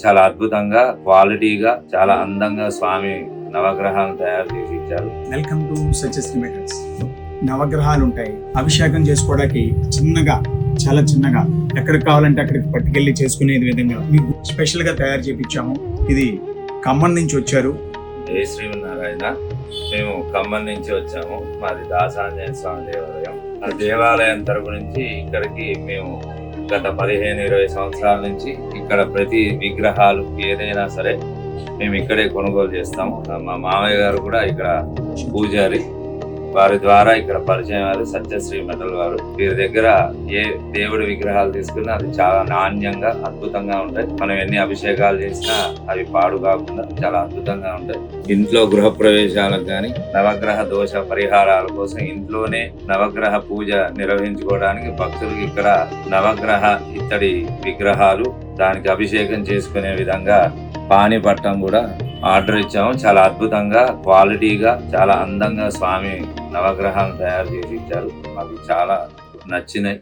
చాలా అద్భుతంగా, క్వాలిటీగా, చాలా అందంగా స్వామి నవగ్రహాలను తయారు చేసి ఇచ్చారు. Welcome to Satyasri metals. నవగ్రహాలు ఉంటాయి, అభిషేకం చేసుకోవడానికి చాలా చిన్నగా ఎక్కడికి కావాలంటే అక్కడికి పట్టుకెళ్ళి చేసుకునే విధంగా మీకు స్పెషల్ గా తయారు చేయించాము. ఇది ఖమ్మం నుంచి వచ్చారు. జై శ్రీమన్నారాయణ. మేము ఖమ్మం నుంచి వచ్చాము. మాది దాసాంజనేయ స్వామి దేవాలయం. ఆ దేవాలయం తరపు నుంచి ఇక్కడికి మేము గత 15-20 సంవత్సరాల నుంచి ఇక్కడ ప్రతి విగ్రహాలు ఏదైనా సరే మేము ఇక్కడే కొనుగోలు చేస్తాము. మా మామయ్య గారు కూడా ఇక్కడ పూజారి, వారి ద్వారా ఇక్కడ పరిచయం వారు సత్యశ్రీ మెటల్ వారు. వీరి దగ్గర ఏ దేవుడి విగ్రహాలు తీసుకున్నా అది చాలా నాణ్యంగా అద్భుతంగా ఉంటాయి. మనం ఎన్ని అభిషేకాలు చేసినా అవి పాడు కాకుండా చాలా అద్భుతంగా ఉంటాయి. ఇంట్లో గృహ ప్రవేశాలకు కానీ నవగ్రహ దోష పరిహారాల కోసం ఇంట్లోనే నవగ్రహ పూజ నిర్వహించుకోవడానికి భక్తులకు ఇక్కడ నవగ్రహ ఇత్తడి విగ్రహాలు, దానికి అభిషేకం చేసుకునే విధంగా పాణి పట్టం కూడా ఆర్డర్ ఇచ్చాము. చాలా అద్భుతంగా, క్వాలిటీగా, చాలా అందంగా స్వామి నవగ్రహాలను తయారు చేసి ఇచ్చారు. మాకు చాలా నచ్చినాయి.